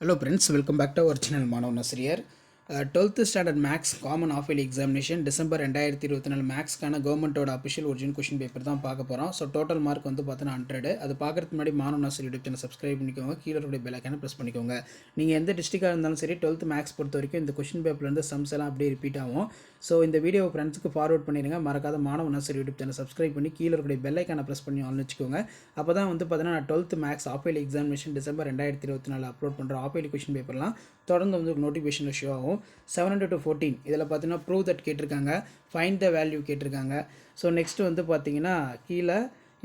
Hello friends, welcome back to our channel Manav Nasir. 12th standard maths common half yearly examination December 2024 மேக்ஸ்க்கான கவர்மெண்ட்டோட official original question paper தான் பார்க்க போகிறோம். So total mark வந்து பார்த்தீங்கன்னா 100. அது பார்க்குறதுக்கு முன்னாடி மாணவ நாசர் யூடியூப் சேனல் சப்ஸ்கிரைப் பண்ணிக்கோங்க, கீழே இருக்கிற பெல் ஐக்கானை ப்ரெஸ் பண்ணிக்கோங்க. நீங்கள் எந்த டிஸ்ட்ரிக்டாக இருந்தாலும் சரி 12th மேக்ஸ் பொறுத்த வரைக்கும் இந்த கொஷின் பேப்பர்லேருந்து சம்ஸ் எல்லாம் அப்படியே ரிப்பீட் ஆகும். ஸோ இந்த வீடியோ ஃப்ரெண்ட்ஸுக்கு ஃபார்வர்ட் பண்ணிடுங்க. மறக்காத மாணவ நாசர் யூடியூப் சேனல் சப்ஸ்கிரைப் பண்ணி கீழே இருக்கிற பெல் ஐக்கானை ப்ரெஸ் பண்ணி ஆன் வச்சுக்கோங்க. அப்போ தான் வந்து பார்த்தீங்கன்னா நான் 12th maths half yearly examination December 2024 upload பண்ணுற ஆஃப் இயர்லி கொஷின் பேப்பர்லாம் தொடர்ந்து வந்து நோட்டிஃபிகேஷனில் ஷோ ஆகும். 700 to 14 இதில் பார்த்தீங்கன்னா ப்ரூவ் தட் கேட்டிருக்காங்க, ஃபைண்ட் த வேல்யூ கேட்டிருக்காங்க. ஸோ நெக்ஸ்ட்டு வந்து பார்த்தீங்கன்னா கீழே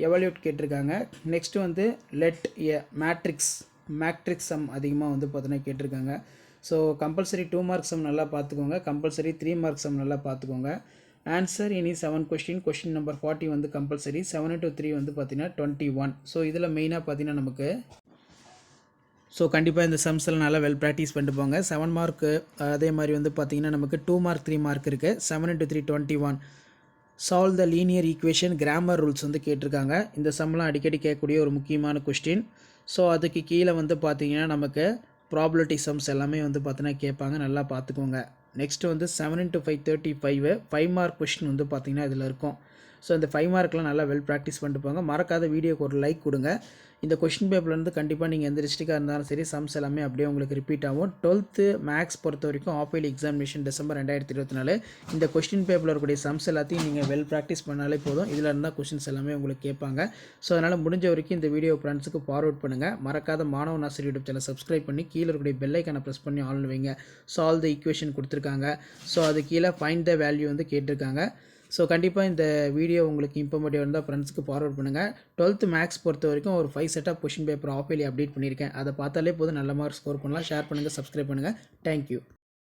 எவல்யூட் கேட்டிருக்காங்க. நெக்ஸ்ட்டு வந்து லெட் எ மேட்ரிக்ஸ் சம் அதிகமாக வந்து பார்த்தீங்கன்னா கேட்டிருக்காங்க. ஸோ கம்பல்சரி 2 மார்க் சம் நல்லா பார்த்துக்கோங்க, கம்பல்சரி 3 மார்க் சம் நல்லா பார்த்துக்கோங்க. ஆன்சர் இனி 7 கொஷின் நம்பர் 40 வந்து கம்பல்சரி, 7 to 3 வந்து பார்த்தீங்கன்னா 21. ஸோ இதில் மெயினாக பார்த்தீங்கன்னா நமக்கு கண்டிப்பாக இந்த சம்ஸில் நல்லா வெல் ப்ராக்டிஸ் பண்ணிட்டு போங்க. 7 மார்க்கு அதே மாதிரி வந்து பார்த்திங்கன்னா நமக்கு 2 மார்க் 3 மார்க் இருக்குது. 7 into 3 21. Solve the linear equation grammar rules வந்து கேட்டிருக்காங்க. இந்த சம்லாம் அடிக்கடி கேட்கக்கூடிய ஒரு முக்கியமான கொஸ்டின். ஸோ அதுக்கு கீழே வந்து பார்த்திங்கன்னா நமக்கு ப்ராபபிலிட்டி சம்ஸ் எல்லாமே வந்து பார்த்தீங்கன்னா கேட்பாங்க, நல்லா பார்த்துக்கோங்க. நெக்ஸ்ட்டு வந்து 7 into 5 35. 5 மார்க் கொஸ்டின் வந்து பார்த்திங்கன்னா இதில் இருக்கும். ஸோ இந்த 5 மார்க்லாம் நல்லா வெல் ப்ராக்டிஸ் பண்ணிட்டு போங்க. மறக்காத வீடியோக்கு ஒரு லைக் கொடுங்க. இந்த கொஷின் பேப்பர்லேருந்து கண்டிப்பாக நீங்கள் எந்த டிஸ்ட்ரிக்டாக இருந்தாலும் சரி சம்ஸ் எல்லாமே அப்படியே உங்களுக்கு ரிப்பீட் ஆகும். 12th மேக்ஸ் பொறுத்த வரைக்கும் ஆஃப் இயர்லி எக்ஸாமினேஷன் டிசம்பர் 2024. இந்த கொஸ்டின் பேப்பரில் இருக்கக்கூடிய சம்ஸ் எல்லாத்தையும் நீங்கள் வெல் ப்ராக்டிஸ் பண்ணாலே போதும். இதில் இருந்தால் கொஷின்ஸ் எல்லாமே உங்களுக்கு கேட்பாங்க. ஸோ அதனால் முடிஞ்ச வரைக்கும் இந்த வீடியோ ஃப்ரெண்ட்ஸுக்கு ஃபார்வர்ட் பண்ணுங்கள். மறக்காத மாணவ நாசர் யூடியூப் சேனல் சப்ஸ்கிரைப் பண்ணி கீழே இருக்கக்கூடிய பெல் ஐக்கானை ப்ரெஸ் பண்ணி ஆன் வைங்க. சால்வ் த ஈக்குவேஷன் கொடுத்துருக்காங்க. ஸோ அது கீழே ஃபைண்ட் த வேல்யூ வந்து கேட்டிருக்காங்க. ஸோ கண்டிப்பாக இந்த வீடியோ உங்களுக்கு இன்ஃபர்மேட்டிவ் இருந்தால் ஃப்ரெண்ட்ஸுக்கு ஃபார்வர்ட் பண்ணுங்கள். 12th மேக்ஸ் பொறுத்த வரைக்கும் ஒரு 5 set of question paper half yearly update பண்ணியிருக்கேன். அதை பார்த்தாலே போதும், நல்ல மார்க் ஸ்கோர் பண்ணலாம். ஷேர் பண்ணுங்கள், சப்ஸ்கிரைப் பண்ணுங்கள். தேங்க்யூ.